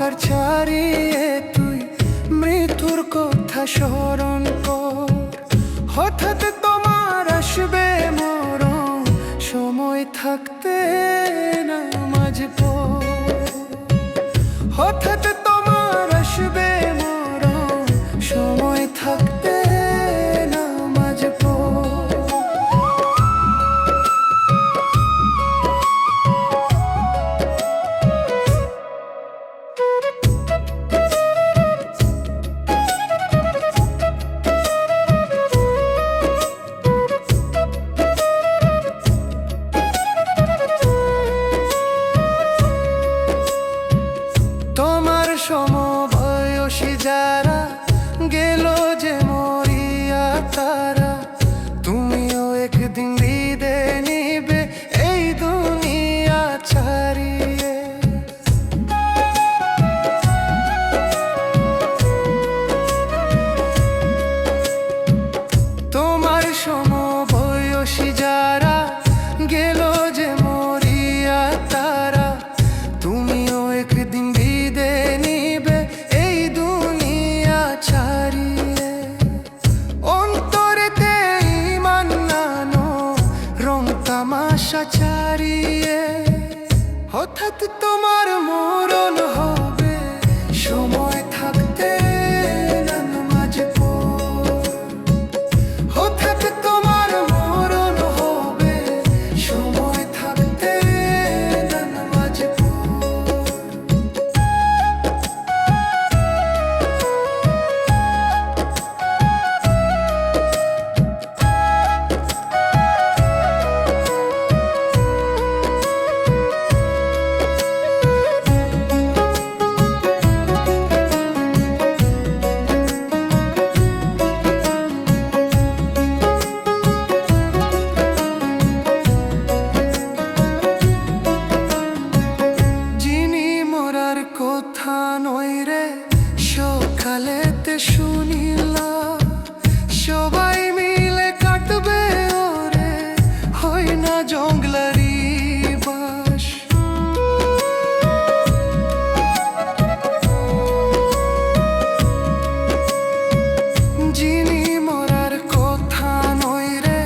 অন্ধকার ছাড়িয়ে তুই মৃত্যুর কথা স্মরণ কর। হঠাৎ তোমার আসবে মরণ, সময় থাকতে নামাজ পড়। হঠাৎ তোমার আসবে মরণ, সময় থাকতে নামাজ পড়। তোমার সমবয়সী যারা গেল যে মরিয়া তারা, তুমিও একদিন বিদায় নিবে এই দুনিয়া ছাড়িয়ে। তোমার সমবয়সী যারা গেল যে মরিয়া তারা, তুমিও একদিন বিদায় নিবে এই দুনিয়া ছাড়িয়ে। অন্তরেতে ঈমান আনো রং তামাশা ছাড়িয়ে। হঠাৎ তোমার মরণ হবে, সময় থাকতে নামাজ পড়। হঠাৎ তোমার মরণ হবে, সময় থাকতে নামাজ পড়। যিনি মরার কথা নয় রে সকালেতে শুনিলা, সবাই মিলে কাটবে ওরে, হয় না জঙ্গলারি বাস। যিনি মরার কথা নয় রে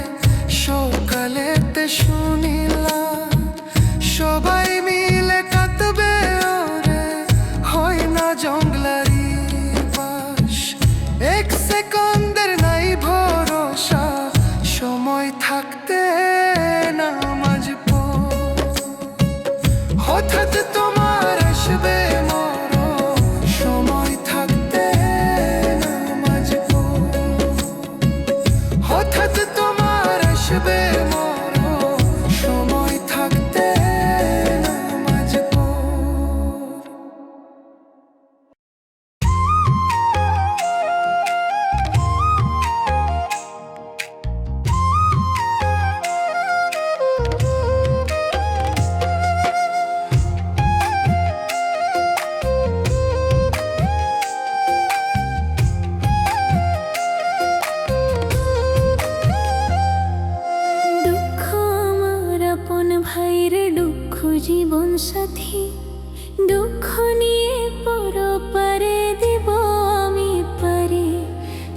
সকালেতে শুনিলা, সবাই মিলে কাটবে ওরে, হয় না জঙ্গলারি বাস। এক সেকেন্ডের নাই ভরসা, সময় থাকতে নামাজ পড়। হঠাৎ তোমার আসবে মরণ, সময় থাকতে নামাজ পড়। হঠাৎ তোমার আসবে মরণ, সময় থাকতে নামাজ পড়। দুঃখ আমার আপন ভাইয়ের দুঃখ জীবন সাথী, দুঃখ নিয়ে পরপারে দিব আমি পারি।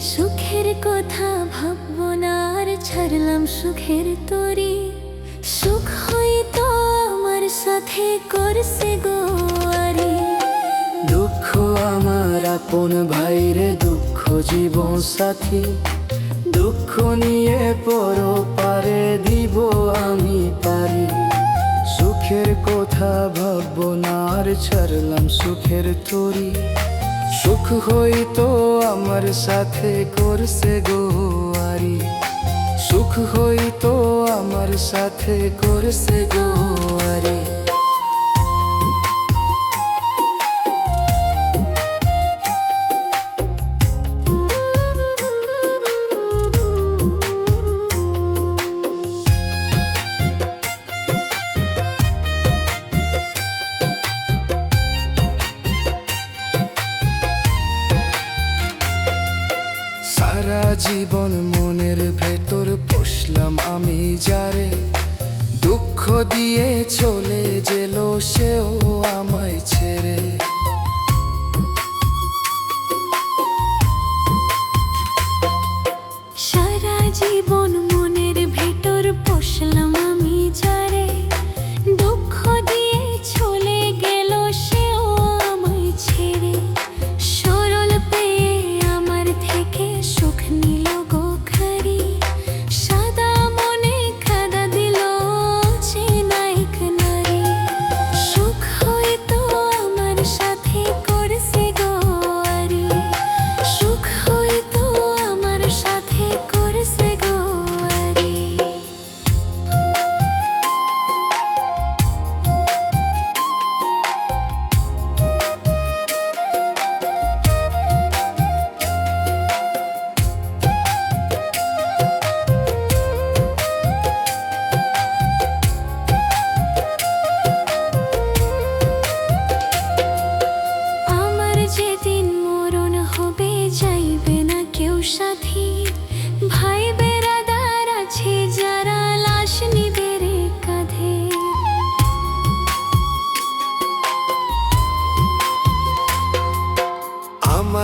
সুখের কথা ভাববো না আর ছাড়লাম সুখের তরি, সুখ হয়তো আমার সাথে করছে গোয়ারি। দুঃখ আমার আপন ভাইরে দুঃখ জীবন সাথী, দুঃখ নিয়ে পরপারে দিব আমি পারি। সুখের কথা ভাববো না আর ছাড়লাম সুখের তরি, সুখ হইতো আমার সাথে করছে গোয়ারি। সুখ হইতো আমার সাথে করছে গোয়ারি। সারা জীবন মনের ভেতর পোষলাম আমি যারে, দুঃখ দিয়ে চলে গেল সেও আমায় ছেড়ে।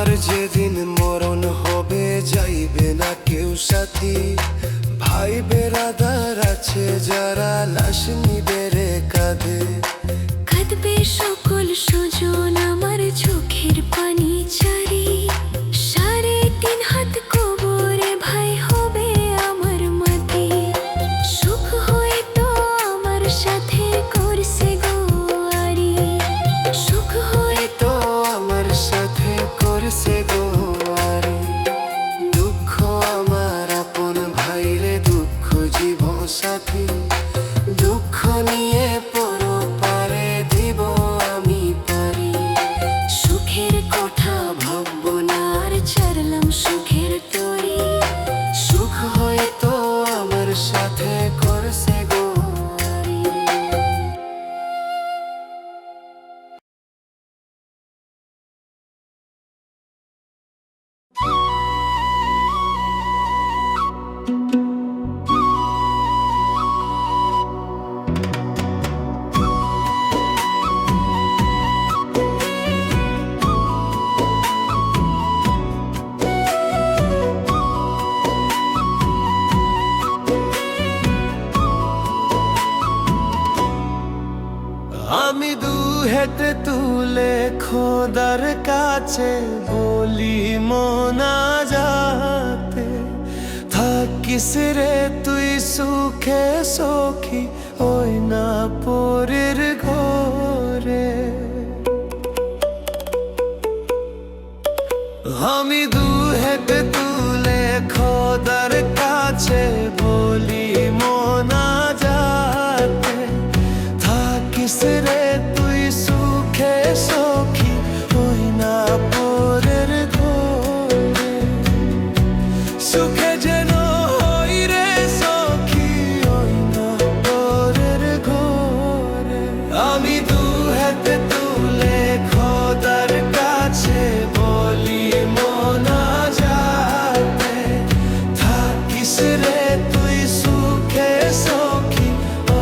আমার যেদিন মরণ হবে যাইবে না কেউ সাথী, ভাই বেরাদার আছে যারা লাশ নিবে রে কাঁধে। কাঁদবে সকল সুজন আমার চোখের পানি চারি, 3.5 হাত কবরে ভাই হবে আমার মাটি। সুখ হয়তো আমার সাথে করছে গোয়ারি, সুখ হয়তো তো আমার সাথে করছে গোয়ারি। দুঃখ আমার আপন ভাইরে দুঃখ জীবন সাথী, দুঃখ নিয়ে পরপারে দিব আমি পারি। সুখের কথা ভাববো না আর ছাড়লাম সুখের তরি। সুখ হয়তো আমার সাথে করছে গোয়ারি। আমি দু হেতে তুলে খোদার কাছে বলি মোনাজাতে, থাকিস রে তুই সুখে সখী ওই না পরের ঘরে। আমি দু হেতে তুলে খোদার কাছে বলি মোনাজাতে, থাকিস রে তুই সুখে সখী ওই না পরের ঘরে। সুখে যেন হই রে সখী ওই না পরের ঘরে। আমি দু হাতে তুলে খোদার কাছে বলি মোনাজাতে, থাকিস রে তুই সুখে সখী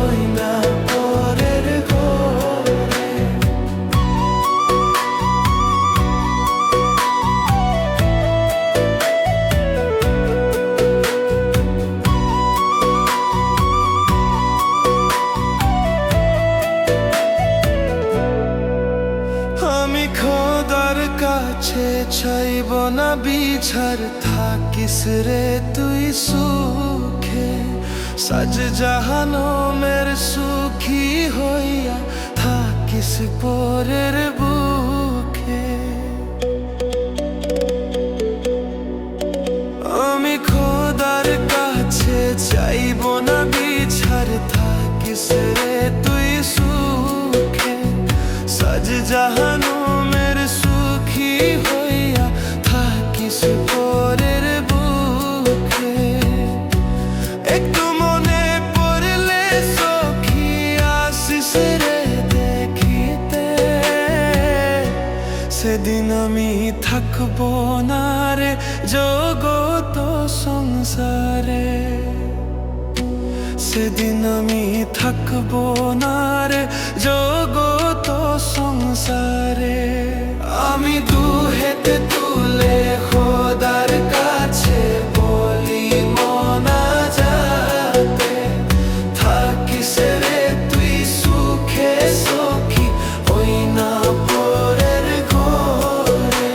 ওই না পরের ঘরে। আমি খোদার কাছে চাইব না বিছার, থাকিস রে তুই সুখে সাজ জাহানমের সুখী হইয়া, থাকিস পরের বুকে। আমি খোদার কাছে চাইব না বিছার, থাকিস রে তুই সুখে সাজ জাহানমের সুখী হইয়া, থাকিস পরের বুকে। একটু মনে পড়লে সখী আসিস রে দেখিতে, সেদিন আমি থাকবো না রে জগত সংসারে। সেদিন আমি থাকবো না রে জগত সংসারে। আমি দু হেতে তুলে খোদার কাছে বলি মোনাজাতে, থাকিস রে তুই সুখে সখী ওই না পরের ঘরে।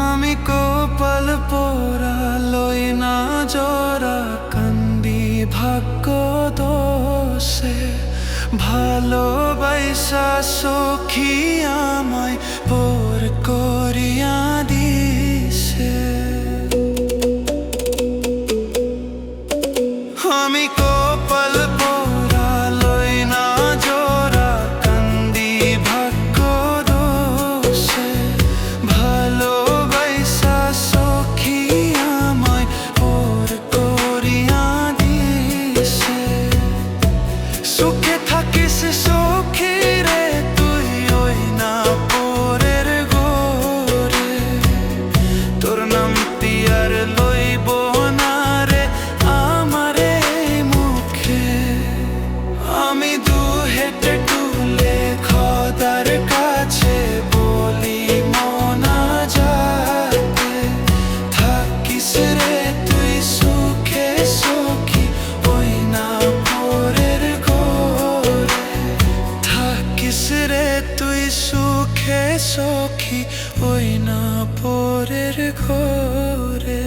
আমি কপাল পোড়া লই না জোড়া, কান্দি ভাগ্য দোষে। ভালোবাসা সখী আমায় পর করিয়া দিছে। আমি কপাল পোড়া লই না জোড়া, কান্দি ভাগ্য দোষে। ভালোবাসা সখী আমায় পর করিয়া দিছে। সুখে থাকিস সখী রে তুই ওই না পরের ঘরে। রে তুই সুখে সখী ওই না পরের ঘরে।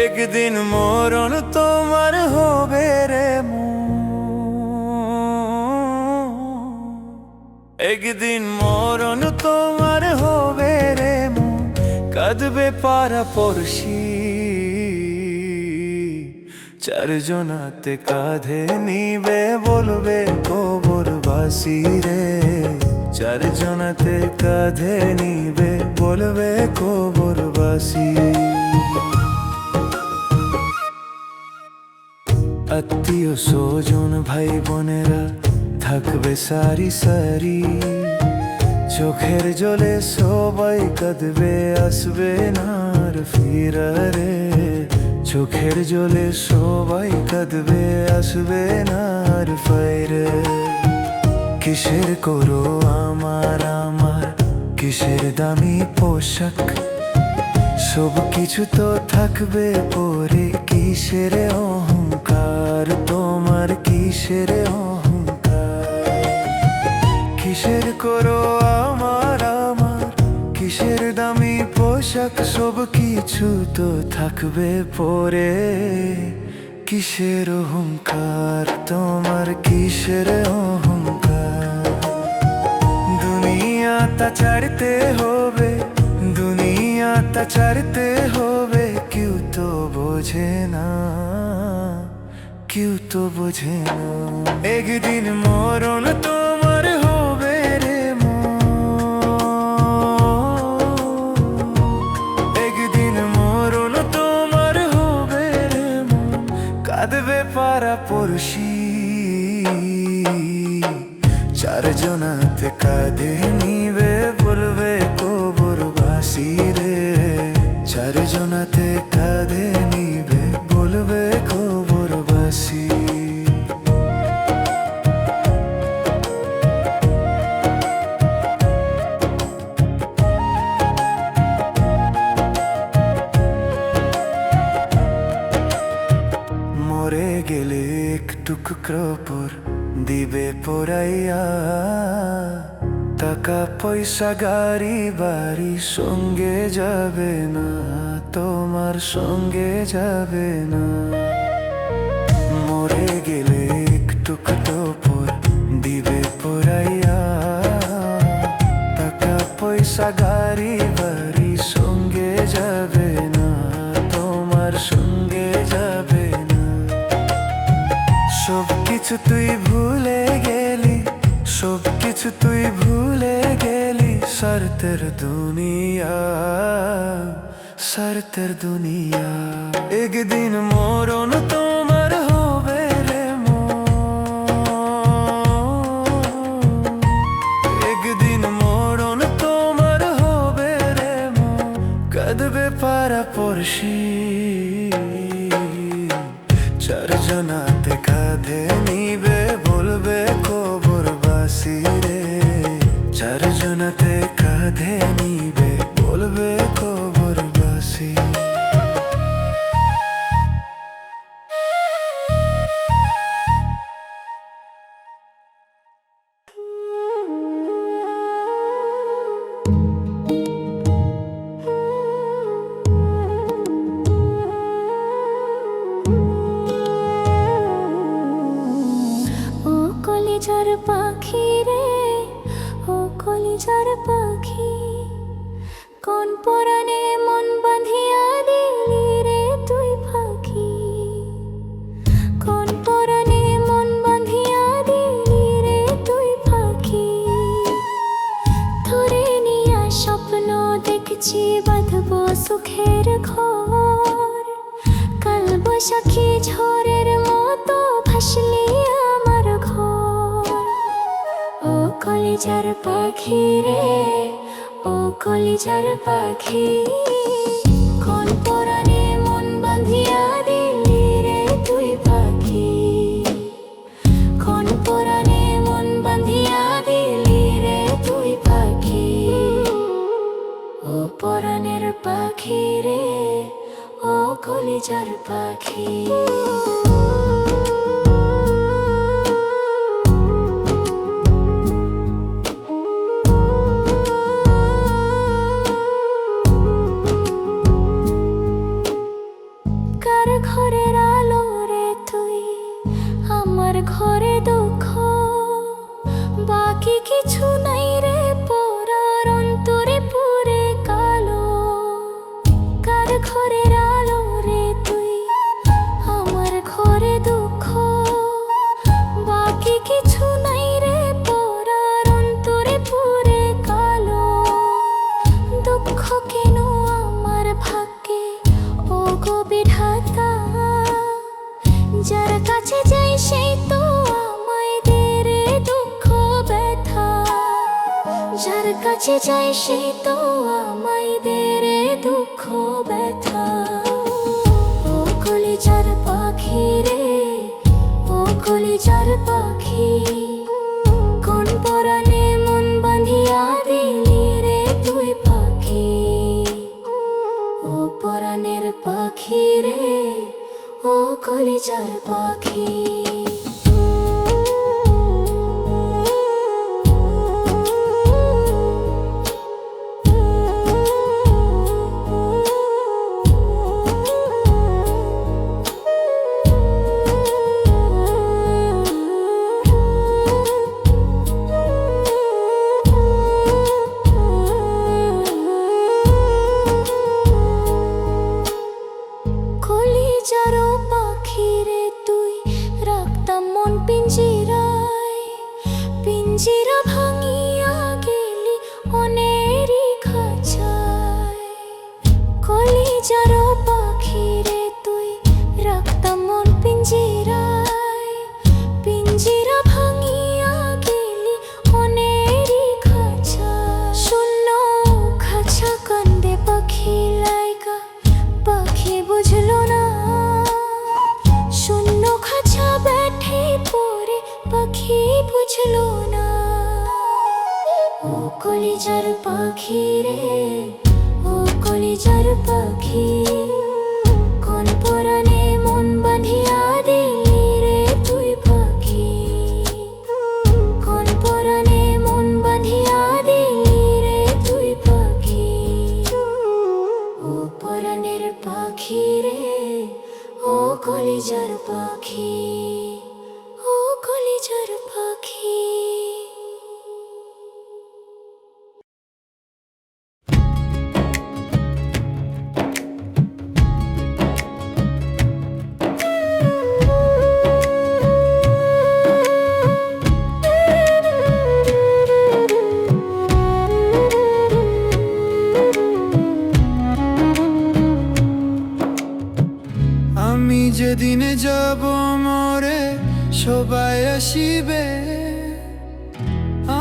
একদিন মরণ তোমার হবে রে একদিন মরণ তোমার হবে রে কাঁদবে পাড়া পড়শি চারজনাতে কাঁধে নিবে বলবে কবরবাসী রে। চারজনাতে কাঁধে নিবে বলবে কবরবাসী। আত্মীয় স্বজন ভাই বোনেরা থাকবে সারি সারি, চোখের জলে সবাই কাঁদবে আসবে না আর ফিরে। চোখের জলে সবাই কাঁদবে আসবে না আর ফিরে। কিসের করো আমার আমার কিসের দামি পোশাক, সব কিছু তো থাকবে পরে। কিসের অহংকার তোমার কিসের অহংকার, কিসের করো আমার আমার কিসের দামি পোশাক, সব কিছু তো থাকবে পরে। কিসের অহংকার তোমার কিসের অহংকার। দুনিয়াটা ছাড়তে হবে দুনিয়াটা ছাড়তে হবে, কেউ তো বোঝে না কেউ তো বোঝে না। একদিন মরণ তোমার হবে রে একদিন মরণ তোমার হবে রে কাঁদবে পাড়া পড়শি চারজনাতে কাঁধে নিবে বলবে কবরবাসী রে। চারজনাতে কাঁধে নিবে বলবে কবরবাসী। মরে গেলে একটু কাপড় দিবে পরাইয়া, টাকা পয়সা গাড়ি বাড়ি সঙ্গে যাবে না তোমার সঙ্গে যাবে না। মরে গেলে একটু কাপড় দিবে পরাইয়া, টাকা পয়সা গাড়ি বাড়ি সঙ্গে যাবে না তোমার সঙ্গে যাবে না। সব কিছু তুই ভুলে গেলি সব কিছু তুই ভুলে গেলি, শর্তের দুনিয়া শর্তের দুনিয়া। একদিন মরণ তোমার হবে রে একদিন মরণ তোমার হবে রে কাঁদবে পাড়া পড়শি চারজনাতে কাঁধে নিবে বলবে কবরবাসী রে। চারজনাতে কাঁধে নিবে বলবে কবরবাসী। কলিজার পাখি রে ও কলিজার পাখি, কোন পরাণে মন বাঁধিয়া দিলি রে তুই পাখি। কোন পরাণে মন বাঁধিয়া দিলি রে তুই পাখি। ধরে নিয়া স্বপ্ন দেখছি বাঁধব সুখের ঘর, কাল বৈশাখী ঝড়ের মতো ভাসলি আমার ঘর। ও কলিজার পাখি রে ও কলিজার পাখি, কোন পরাণে মন বাঁধিয়া দিলি রে তুই পাখি। কলিজার পাখি। কার ঘরের আলো রে তুই, আমার ঘরে দুঃখ, বাকি কিছু নাই রে পরার অন্তরে পুরে কালো। কার ঘরের আলো রে তুই, আমার ঘরে দুঃখ, বাকি কিছু নাই রে পরার অন্তরে পুরে কালো। দুঃখ কেন আমার ভাগ্যে ও গো বিধাতা, যার কাছে যাই সেই তো আমায় দে রে দুঃখ ব্যথা। যার কাছে যাই সেই তো আমায় দে রে দুঃখ ব্যথা। ও কলিজার পাখি রে, ও কলিজার পাখি, কোন পরাণে মন বাঁধিয়া দিলি রে তুই পাখি। ও পরাণের পাখি রে, ও কলিজার পাখি। কলিজার পাখি রে তুই, রাখতাম মন পিঞ্জিরায়, পিঞ্জিরা ভাঙিয়া গেলি অনেরই খাঁচায়। কলিজার পাখি রে তুই, রাখতাম মন পিঞ্জিরায়, পিঞ্জিরা ভাঙিয়া গেলি অনেরই খাঁচায়। শূন্য খাঁচা কান্দে পাখি লাইগা, পাখি বুঝলো না। শূন্য খাঁচা ব্যাঠে পড়ে পাখি বুঝলো না। ও কলিজার পাখি রে, ও কলিজার পাখি, কোন পরাণে মন বাঁধিয়া দিলি রে তুই পাখি। কোন পরাণে মন বাঁধিয়া দিলি রে তুই পাখি। ও পরাণের পাখি রে, ও কলিজার পাখি, ও কলিজার পাখি। আমি যেদিনে যাব মরে সবাই আসিবে,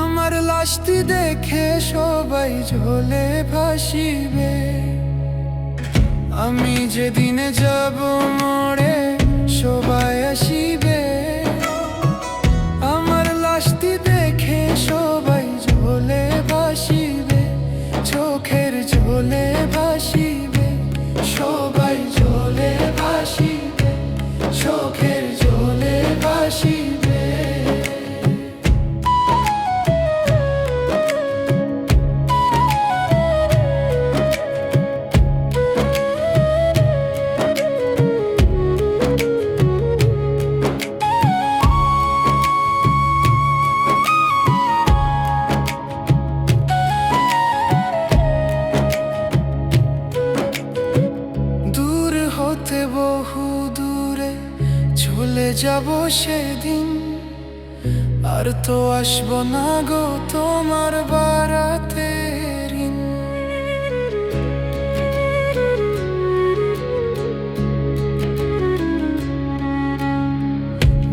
আমার লাশটি দেখে সবাই ঝোলে ভাসিবে। আমি যেদিনে যাব মরে সবাই আসিবে, আমার লাশটি দেখে সবাই ঝোলে ভাসিবে। চোখের ঝোলে ভাসিবে, সবাই ঝোলে ভাসিবে, চোখের ঝোলে ভাসিবে। দূর হতে বহু দূরে চলে যাব সেদিন, আর তো আসবো না গো তোমার বারাতে ঋণ।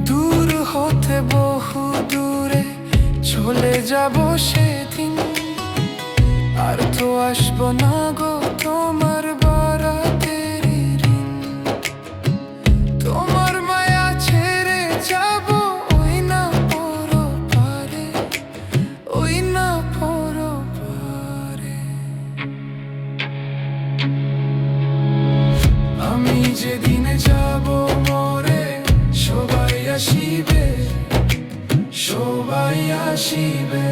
দূর হতে বহু দূরে চলে যাব সেদিন, আর তো আসবো না গো তোমার বারাতে ঋণ। তোমার মায়া ছেড়ে যাব ওই না পরো পারে, ওই না পরো পারে। আমি যে ভাসিবে।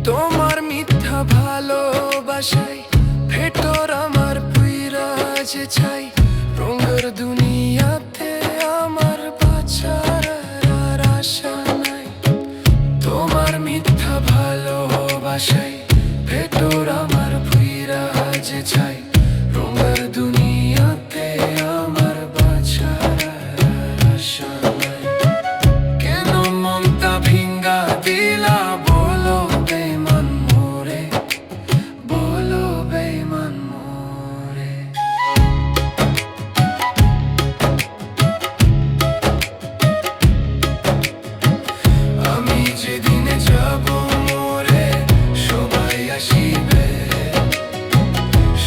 তোমার মিথ্যা ভালোবাসায় ভেতর আমার পুইরা যে চাই, রঙের দুনিয়াতে আমার বাঁচার আর আশা নাই। তোমার মিথ্যা ভালোবাসায় ভেতর আমার পুইরা যে চাই, রঙের দুনিয়াতে আমার বাঁচার আর আশা নাই। কেন মমতা ভিঙ্গা দিলা বলো বেমান মোরে, বলো বেমান মোরে। আমি যেদিনে যাব মোরে সবাই আসিবে,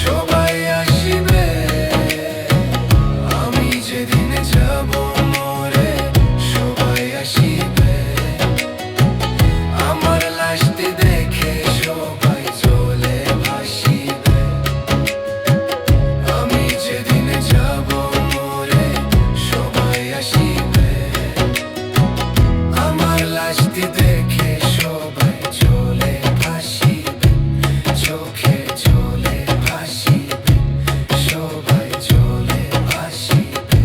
সবাই আসিবে। আমি যেদিনে যাব মোরে সবাই আসিবে। আমার লাশটি দেখে সবাই চলে ভাসিবে। আমি যেদিনে যাব মোরে সবাই আসিবে। আমার লাশটি দেখে সবাই চলে ভাসিবে, চোখে চলে ভাসিবে, সবাই চলে ভাসিবে।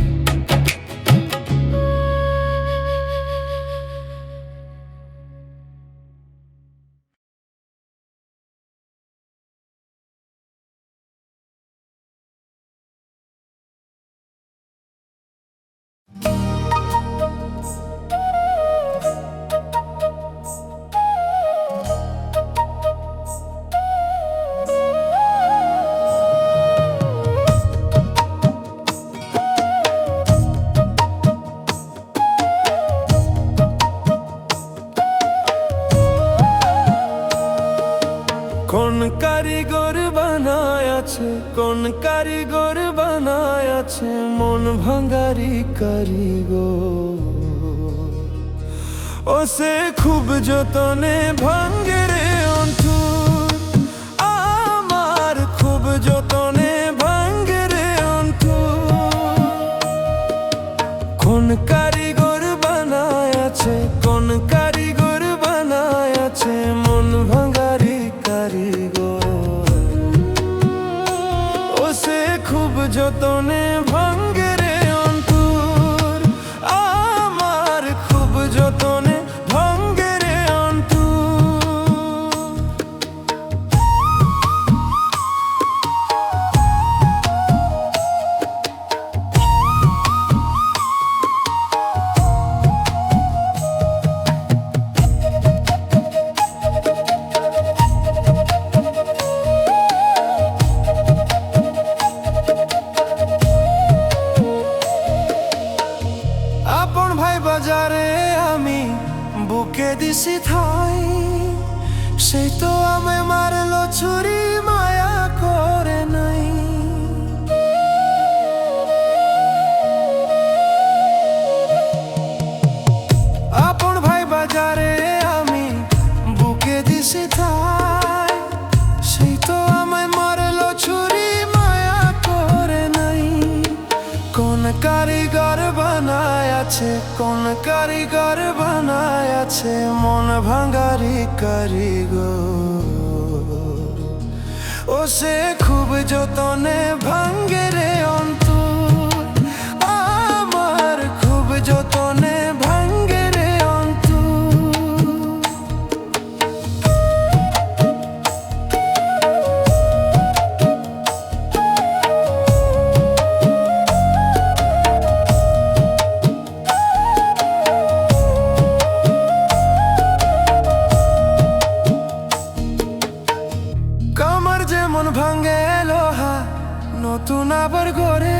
কোন কারিগর বানায় আছে, কোন কারিগর বানায় আছে মন ভাঙারি কারিগর। ও সে খুব যতনে ভাঙ্গে রে অন্তর, আমার খুব যতনে ভাঙ্গে রে অন্তর। কোন কারিগর বানায় আছে, কোন কারিগর বানায় আছে মন ভাঙারি কারিগর। ও সে খুব যতনে ভাঙ্গে রে অন্তর, আমার খুব যতনে ভাঙ্গে রে অন্তর। আপন ভাই বাজারে আমি বুকে দিছি ঠাই, সেই তো আমায় মারলো ছুরি মায়া করে নাই। আপন ভাই বাজারে আমি বুকে দিছি ঠাই, সেই তো আমায় মারলো ছুরি মায়া করে নাই। কোন কারিগর বানায় আছে, কোন কারিগর বানায় আছে মন ভাঙারি কারিগর। ও সে খুব যতনে ভাঙ্গে রে অন্তর, আমার খুব যতনে ভাঙ্গে রে অন্তর। কামার যেমন ভাঙ্গে লোহা নতুন আবার গড়ে,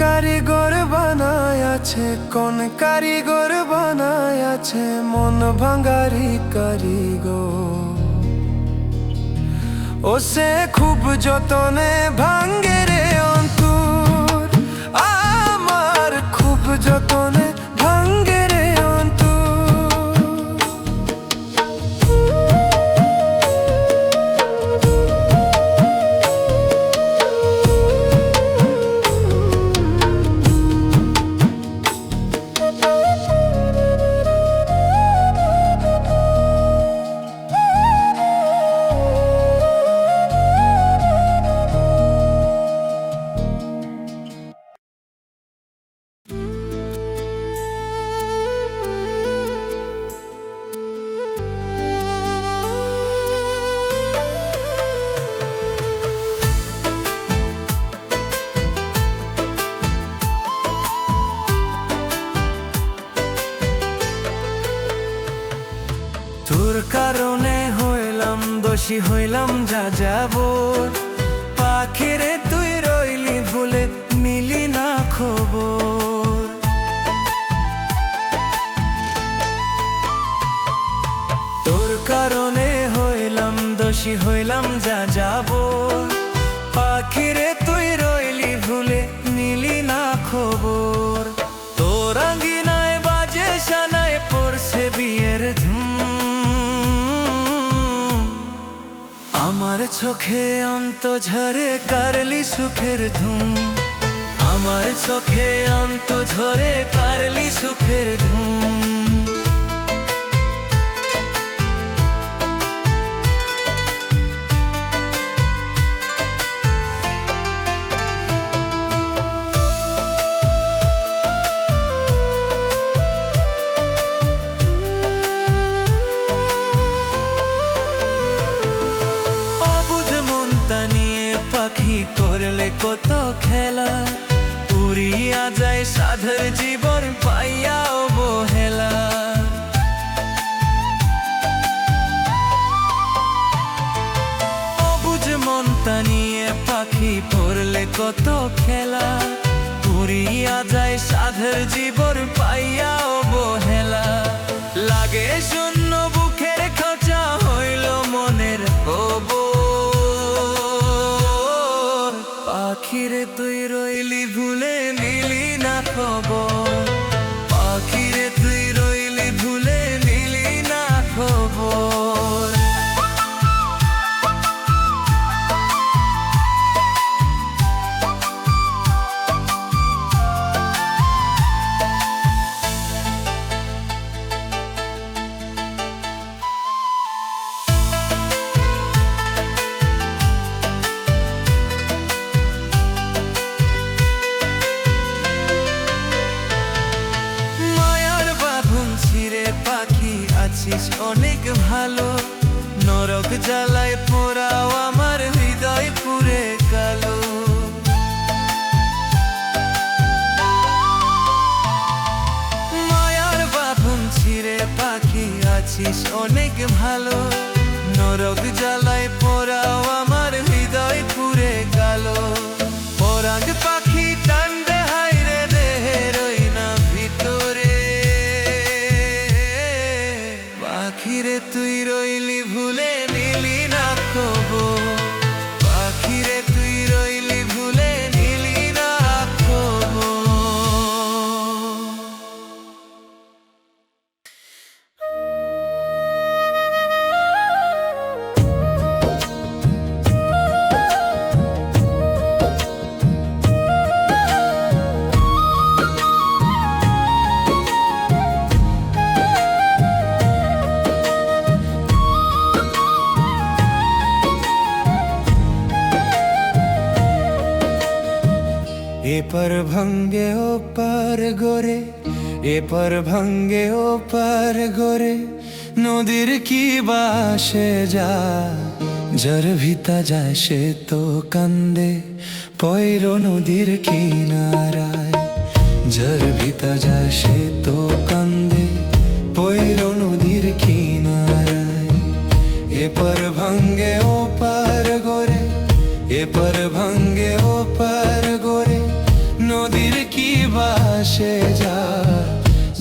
কারিগর বানায় আছে, কোন কারিগর বানায় আছে মন ভাঙারি কারিগর। ও সে খুব যতনে ভাঙ্গে রে অন্তর, আমার খুব যতনে ভাঙ্গে রে অন্তর। তোর কারণে হইলাম দোষী, হইলাম যা যাবর। পাখিরে তুই রইলি ভুলে, নিলি না খবর। তোর কারণে হইলাম দোষী, হইলাম যা যাবর। পাখিরে তুই রইলি ভুলে, নিলি না খবর। তোর আঙ্গিনায় বাজে সানায় পড়ছে বিয়ের ধুম। আমার চোখে অন্ত ঝরে কারলি সুখের ধুম। আমার চোখে অন্ত ঝরে কারলি সুখের ধুম। পাখি করলে কত খেলা, উড়িয়া যায় সাধের জীবন পাইয়া অবহেলা। অবুঝ মনটা নিয়ে পাখি করলে কত খেলা, উড়িয়া যায় সাধের জীবন পাইয়া অবহেলা। লাগে শূন্য বুকের খাঁচা, হইল মনের কবর। পাখিরে তুই রইলি ভুলে, নিলি না খবর। পাখিরে তুই রইলি ভুলে, নিলি না খবর। অনেক ভালো, নরক জ্বালায় পোড়াও আমার হৃদয় পুরে কালো। মায়ার বাঁধন ছিঁড়ে পাখি আছিস অনেক ভালো, নরক জ্বালায় পোড়াও আমার হৃদয় পুরে কালো। পরাগ পাখি টান্ডে হাইরে দেহের ওই না ভিতরে। পাখিরে তুই রইলি ভুলে, নিলি না খবর। পাখিরে তুই রইলি ভুলে, নিলি না খবর। এপার ভাঙ্গে ও পার গরে, এপার ভাঙ্গে ও পার গরে, নদীর কি বাসে যা। যার ভিতা যায় সে তো কান্দে, পয়র নদীর কিনারায়। যার ভিতা যায় সে তো কান্দে, পয়র নদীর কিনারায়। এপার ভাঙ্গে ও পার গরে, এপার ভাঙ্গে ও পার গরে, নদীর কি বাসে যায়,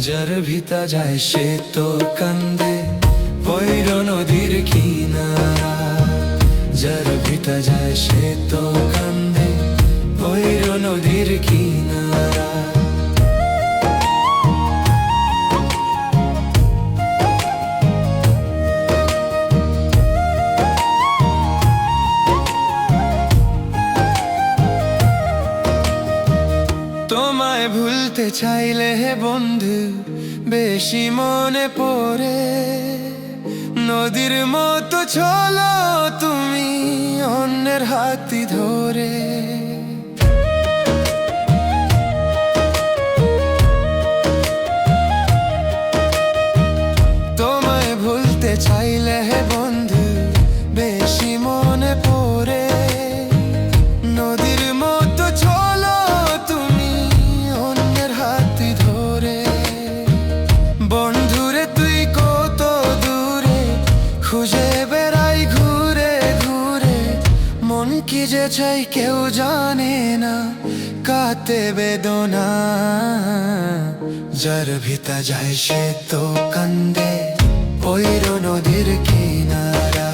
যার ভিতা যায় সে তো কান্দে। পৈর নদীর কিনারা, যার ভিতা যায় সে তো কান্দে। পৈর নদীর কিনারা। তোমায় ভুলতে চাইলে হে বন্ধু বেশি মনে পড়ে, নদীর মতো চলো তুমি অন্যের হাতই ধরে। তোমায় ভুলতে চাইলে হে বন্ধু বেশি মনে পড়ে, নদীর মতো চলো তুমি অন্যের হাতই ধরে। বন্ধুরে তুই কত দূরে খুঁজে বেড়াই ঘুরে ঘুরে, মন কি যে চাই কেউ জানে না, কাতে বেদনা। যার ভিতা যায় সে তো কান্দে। পৈর নদীর কিনারা,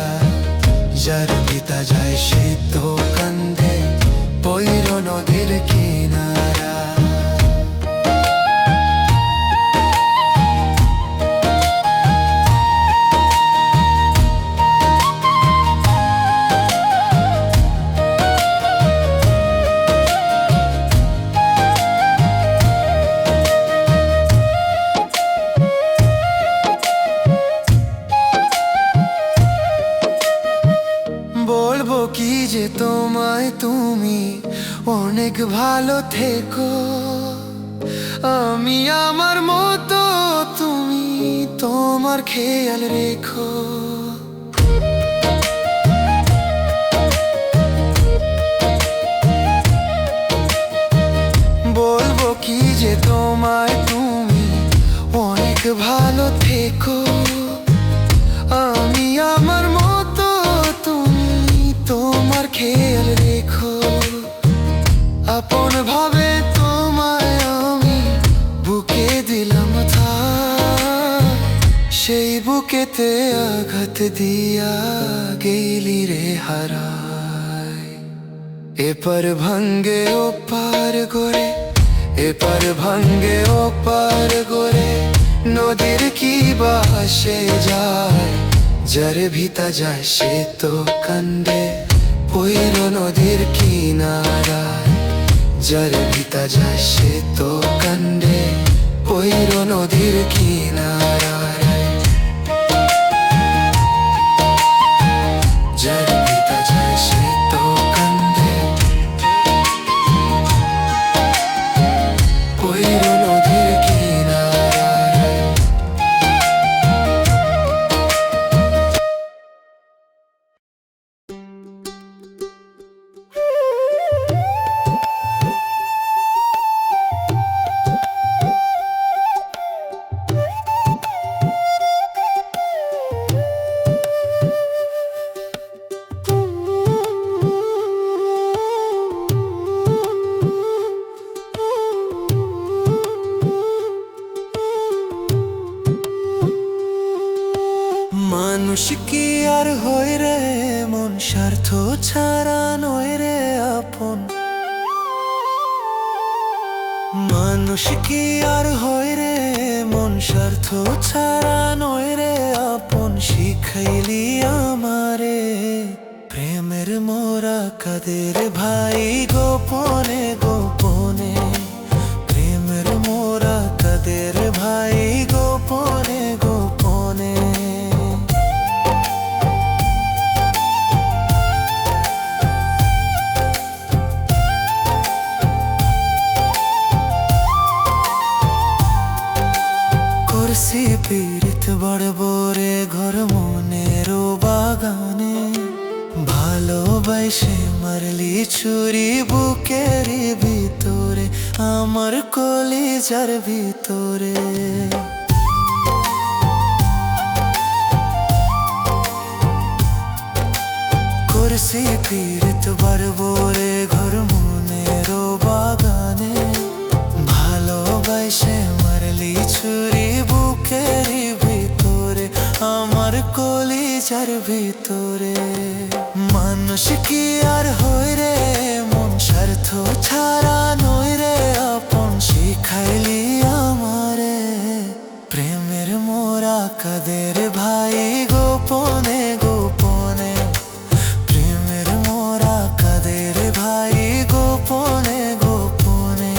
যার ভিতা যায় সে তো কান্দে। পৈর নদীর কিনারা। বলবো কি যে তোমায় তুমি অনেক ভালো থেকো, আমি আমার মতো তুমি তোমার খেয়াল রেখো। বলবো কি যে তোমায় তুমি অনেক ভালো থেকো, আমি আমার মতো তুমি তোমার খেয়াল রেখো। আপন ভাবে তোমায় আমি বুকে দিলাম থাই, সেই বুকেতে আঘাত দিয়া গেলি রে হারায়। এপার ভাঙ্গে ও পার গড়ে, এপার ভাঙ্গে ও পার গড়ে, নদীর কি বাসে যায়, যার ভিতা যায় সে তো কান্দে। পৈর নদীর কিনারায়, যার ভিতা যায় সে তো কান্দে। পৈর নদীর কিনারায়, যার ভিতা যায় সে তো কান্দে। পৈর নদীর কিনারায়। মানুষ কি আর হয় রে মন, স্বার্থ ছাড়া নয় রে আপন। মানুষ কি আর হয় রে মন, স্বার্থ ছাড়া নয় রে আপন। শিখাইলি আমারে প্রেমের মোরা কাদের ভাই গোপনে গোপনে, প্রেমের মোরা কাদের ভাই গোপনে গোপনে। করছি পীড়িত বড় বরে ঘর মনের বাগানে, ভালোবাসে মারলি ছুরি বুকের ভিতরে, আমার কলিজার ভিতরে। করছি পীড়িত বড় বরে ঘর মনের বাগানে, যার ভিতরে। মানুষ কি আর হয় রে মন স্বার্থ ছাড়া নয় রে আপন, শিখাইলি আমারে প্রেমের মোরা কাদের ভাই গোপনে গোপনে। প্রেমের মোরা কাদের ভাই গোপনে গোপনে।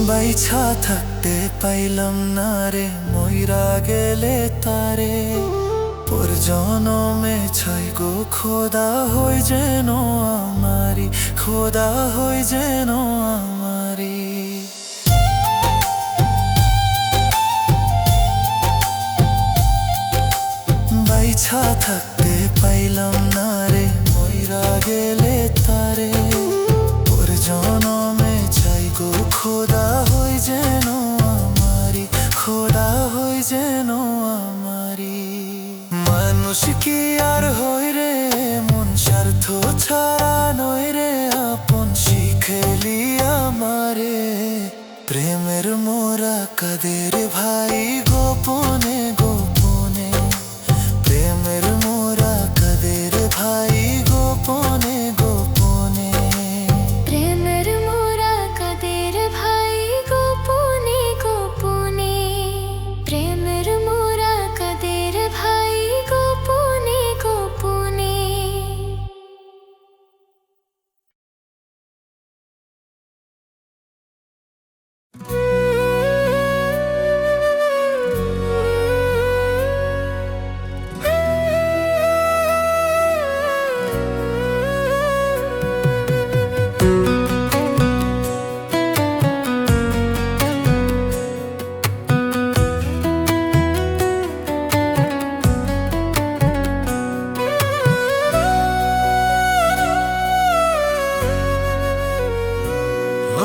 বাইছা থাকতে পাইলাম না রে মইরা গেলে তারে, ওর জনমে ছাই গো খোদা হই যেন আমারি, খোদা হই যেন আমারি। বাইছা থাকতে পাইলাম না রে মইরা গেলে তারে, ওর জনমে চাই গো খোদা হই যেন আমারি, খোদা হই যেন আমারি। মানুষ কি আর হই রে মন স্বার্থ ছাড়া নয় রে আপন, শিখেলি আমারে প্রেমের মোরা কাদের ভাই গোপনে গোপনে। প্রেমের মোরা কাদের ভাই গোপনে গোপনে। প্রেমের মোরা কাদের ভাই গোপনে গোপনে। প্রেমের মোরা কাদের ভাই গোপনে গোপনে।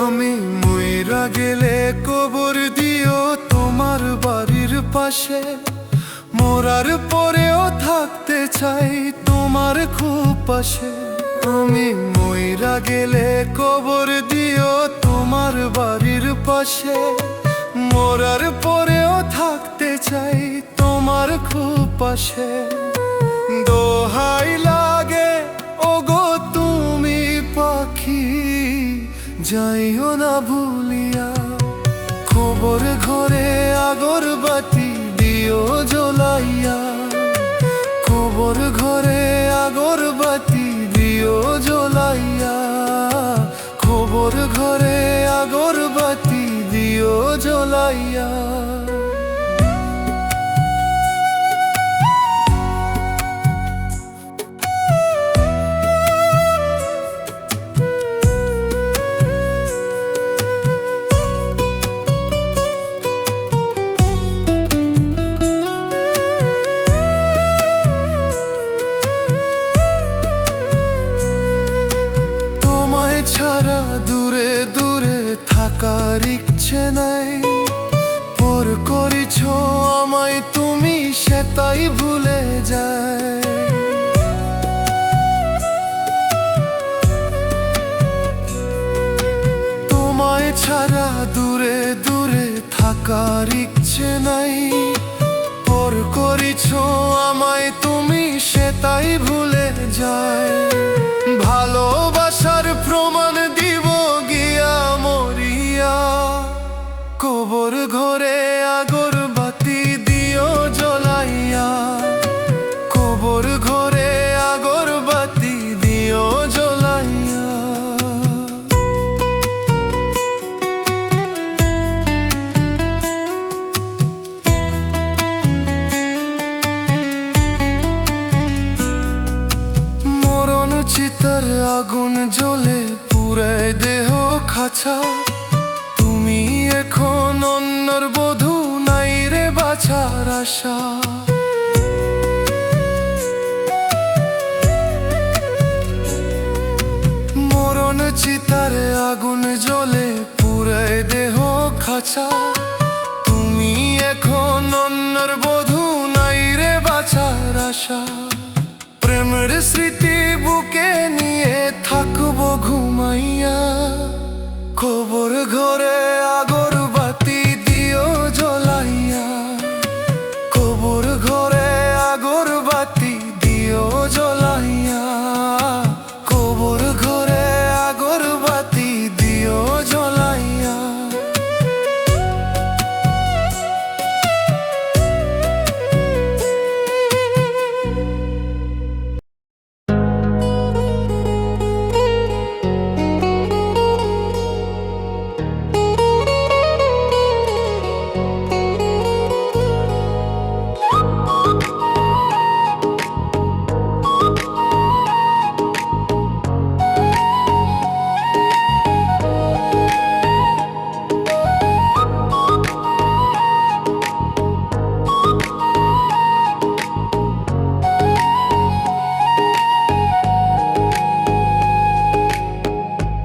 আমি মইরা গেলে কবর দিও তোমার বাড়ির পাশে, মরার পরেও থাকতে চাই তোমার খুব পাশে। আমি মইরা গেলে কবর দিও তোমার বাড়ির পাশে, মরার পরেও থাকতে চাই তোমার খুব পাশে। দোহাই লাগে ওগো তুমি পাখি, যাইও না ভুলিয়া খবর ঘরে আগরবাতি দিও জ্বলাইয়া। খবর ঘরে আগরবাতি দিও জ্বলাইয়া। খবর ঘরে আগরবাতি দিও জ্বলাইয়া। ছাড়া দূরে দূরে থাকার ইচ্ছে নাই, পর করিছ আমায় তুমি সেটাই ভুলে যায়। তোমায় ছাড়া দূরে দূরে থাকার ইচ্ছে নাই, পর করিছ আমায় তুমি সেটাই ভুলে যায়। ভালোবাসার প্রমাণ দিব গিয়া মরিয়া, কবর ঘরে আগরবাতি দিও জ্বলাইয়া। কবর ঘরে আগরবাতি দিও জ্বলাইয়া। মরণ চিতার আগুন জ্বলে পুরায় দেহ খাঁচা, তুমি এখন অন্যর বধূ নাই রে বাছার আশা। মরণ চিতার আগুন আশা। তুমি এখন অন্যর বধূ, নাই রে বাঁচার আশা। প্রেমের স্মৃতি বুকে নিয়ে থাকবো ঘুমাইয়া, কবর ঘরে আগর বাতি দিও জ্বলাইয়া, কবর ঘরে আগর বাতি দিও জ্বলাইয়া, কবর ঘরে আগর বাতি দিও জ্বলাইয়া।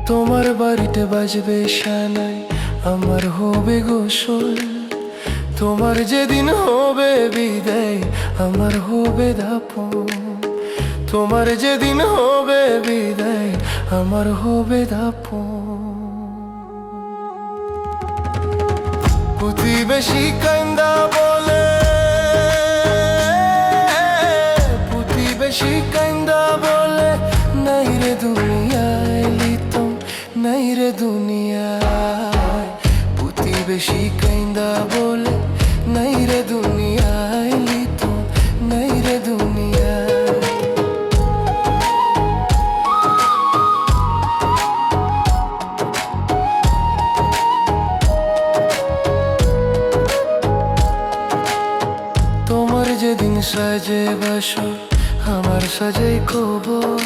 তোমার বাড়িতে বাজবে শানাই, আমার হবে গোসল। তোমার যেদিন হবে বিদায়, আমার হবে দাপন। তোমার যেদিন হবে বিদায়, আমার হবে দাপন। প্রতিবেশী কান্দা বলে, প্রতিবেশী কান্দা বলে, নাই রে দুনিয়ায় লিতম, নাই রে দুনিয়ায়। প্রতিবেশী কান্দা বলে, নাই রে দুনিয়ায় লিতম, নাই রে দুনিয়ায়। তোমার যেদিন সাজে বাসো, আমার সাজাই কবর।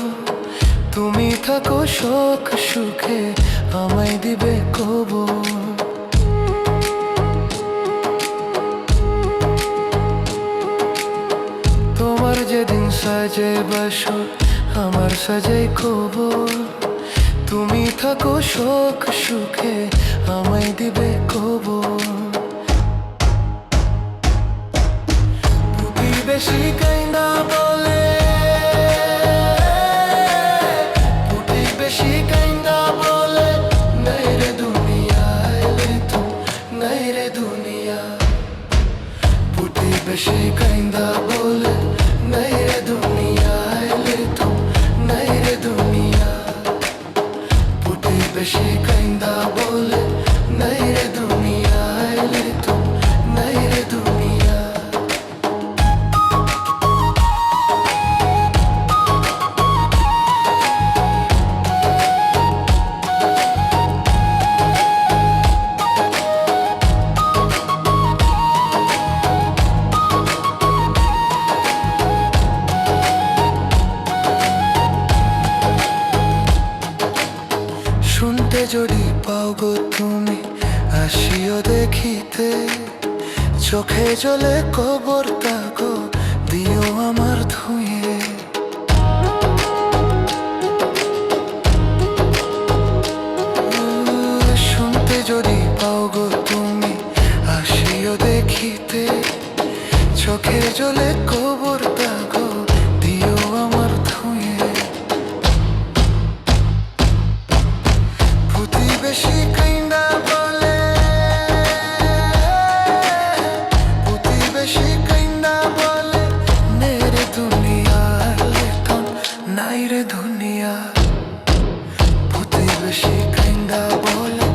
তুমি থাকো শোক সুখে, আমায় দিবে কবর। তোমার যেদিন সাজে বাসো, আমার সাজাই কবর। তুমি থাকো শোক সুখে, আমায় দিবে কবর। প্রতিবেশী কান্দা বলে, প্রতিবেশী কান্দা বলে, নাই রে দুনিয়ায় লিতম, নাই রে দুনিয়া। প্রতিবেশী কান্দা বলে, নাই রে দুনিয়ায় লিতম, নাই রে দুনিয়া। প্রতিবেশী কান্দা বলে, নাই রে দুনিয়ায় লিতম, নাই রে দুনিয়া। শুনতে যদি পাও গো তুমি, আসিও দেখিতে। চোখে জলে কবর তাগো, দিও আমার ধুয়ে। শুনতে যদি পাও গো তুমি, আসিও দেখিতে। চোখে জলে কবর তাগো, দিও আমার ধুয়ে। প্রতিবেশী কান্দা বলে, প্রতিবেশী কান্দা বলে, নাই রে দুনিয়ায় লিতম, নাই রে দুনিয়া। প্রতিবেশী কান্দা বলে,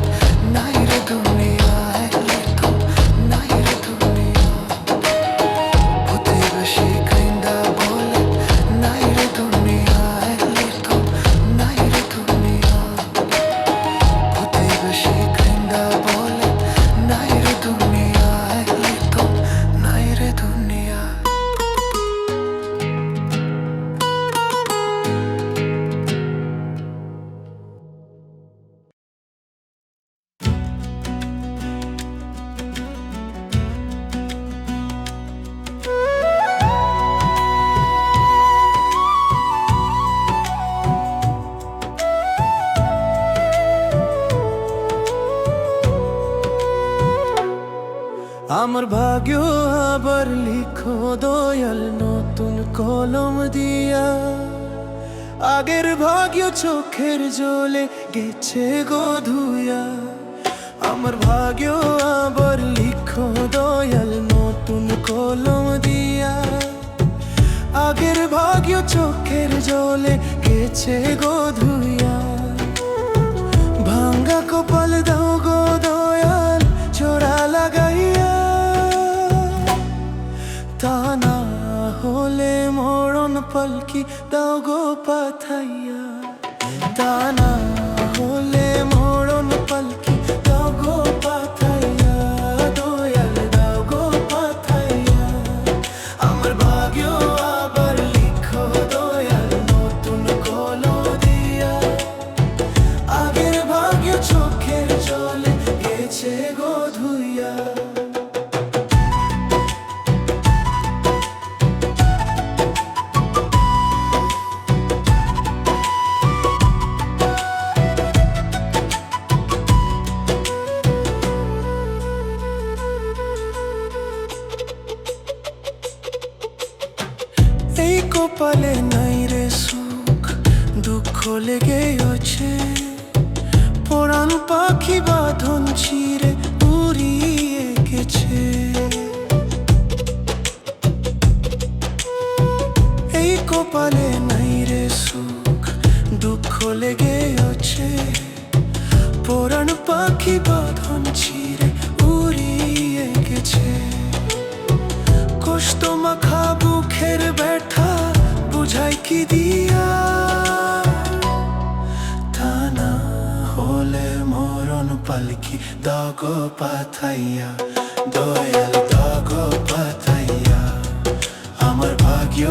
নাই রে দুনিয়ায় লিতম, নাই রে দুনিয়া। প্রতিবেশী আমার ভাগ্য আবার লিখো দয়াল নতুন কলম দিয়া, আগের ভাগ্য চোখের জলে গেছে গো ধুইয়া। আমার ভাগ্য আবার লিখো দয়াল নতুন কলম দিয়া, আগের ভাগ্য চোখের জলে গেছে গো ধুইয়া। ভাঙ্গা কপাল দাও গো দয়াল জোড়া লাগাইয়া, তা না হলে মরণ পালকি দাও গো পাথাইয়া, তা না হলে মরণ পালকি দাও গো পাথাইয়া, দয়াল দাও গো পাথাইয়া। আমার ভাগ্য আবার লিখো দয়াল নতুন কলম দিয়া, আগের ভাগ্য চোখের জলে গেছে গো ধুইয়া। এই কপালে নাই রে সুখ, দুঃখ লেগে আছে, পরাণ পাখি বাঁধন ছিঁড়ে উড়িয়ে গেছে। এই কপালে নাই রে সুখ, দুঃখ লেগে আছে, পরাণ পাখি বাঁধন ছিঁড়ে উড়িয়ে গেছে। কষ্ট মাখা বুকের ব্যথা বুঝাই কি দিয়া, তা না হলে মরণ পালকি দাও গো পাথাইয়া, দয়াল দাও গো পাথাইয়া। আমার ভাগ্য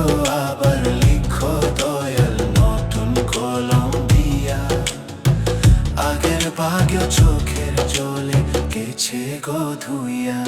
আবার লিখো দয়াল নতুন কলম দিয়া, আগের ভাগ্য চোখের জলে গেছে গো ধুইয়া।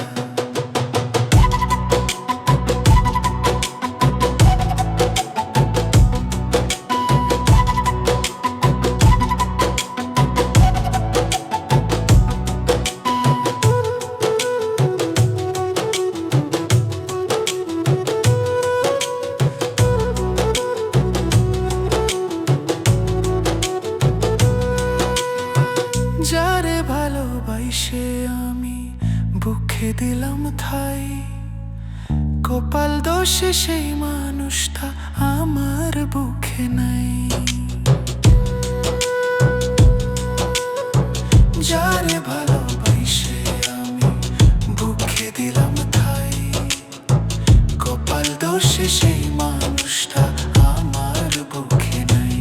যারে ভালোবাসে আমি বুকে দিলাম ঠাই, কপাল দোষে সেই মানুষটা আমার বুকে নাই। যারে ভালোবাসে আমি বুকে দিলাম ঠাই, কপাল দোষে সেই মানুষটা আমার বুকে নাই।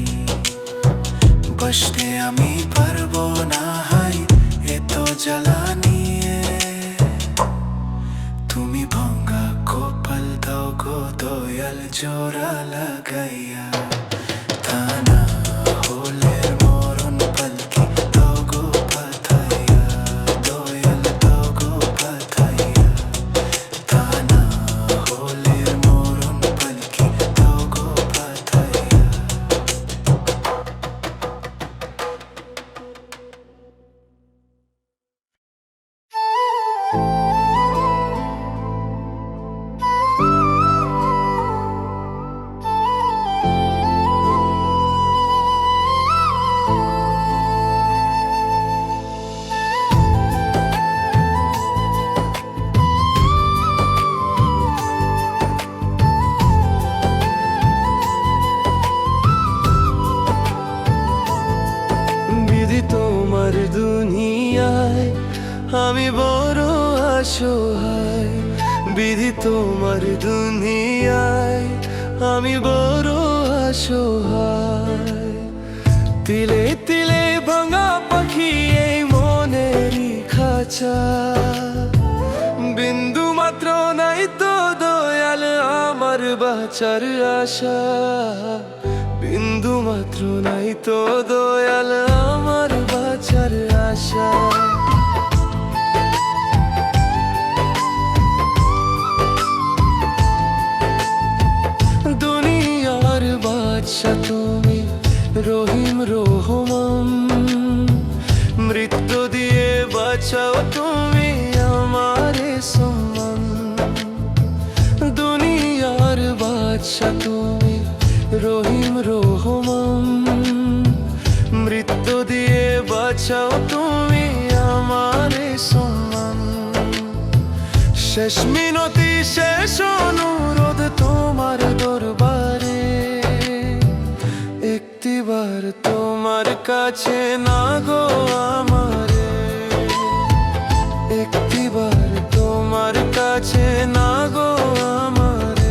বসতে আমি পারবো না হাই এত জ্বালা নিয়ে, তুমি ভাঙ্গা কপাল দাও গো দয়াল জোড়া লাগাইয়া, তা না হলে মরণ পালকি দাও গো পাথাইয়া, দয়াল দাও গো পাথাইয়া, তা না হলে মরণ পালকি দাও গো পাথাইয়া। বিধি তোমার দুনিয়ায় আমি বড় অসহায়, বিধি তোমার দুনিয়ায় আমি বড় অসহায়। তিলে তিলে ভাঙা পাখি এই মনেরই খাঁচা, বিন্দু মাত্র নাই তো দয়াল আমার বাঁচার আশা, বিন্দু মাত্র নাই তো দয়াল আমার বাঁচার আশা। দুনিয়ার বাদশা তুমি রহিম রহমান, মৃত্যু দিয়ে বাঁচাও তুমি আমারে সম্মান। বাদশা তুমি রহিম রহমান, মৃত্যু দিয়ে বাঁচাও তুমি আমার সম্মান। শেষ মিনতি শেষ অনুরোধ তোমার দরবারে, একটিবার তোমার কাছে না গো আমারে, একটিবার তোমার কাছে না গো আমারে।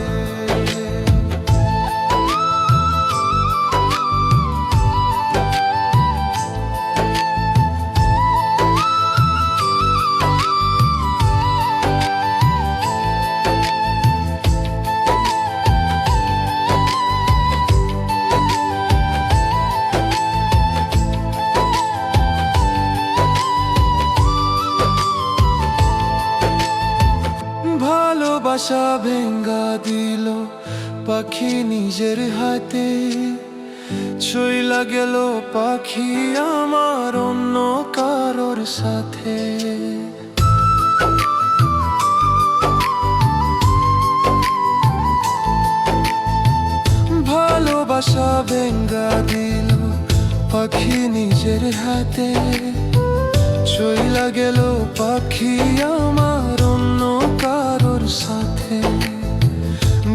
ভালোবাসা ভেঙ্গা দিল পাখি নিজের হাতে, চইলা গেল পাখি আমার অন্য কারোর সাথে। ভালোবাসা ভেঙ্গা দিল পাখি নিজের হাতে, চইলা গেল পাখি আমার অন্য কারোর সাথে।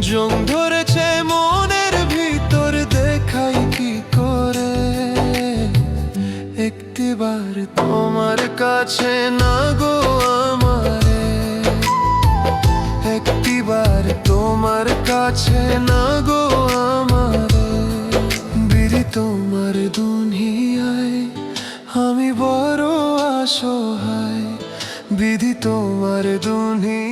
জং ধরেছে মনের ভিতর দেখাই কি করে, একটিবার তোমার কাছে না গো আমারে, একটিবার তোমার কাছে না গো আমারে। বিধি তোমার দুনিয়ায় আমি বড় অসহায়, বিধি তোমার দুনিয়ায়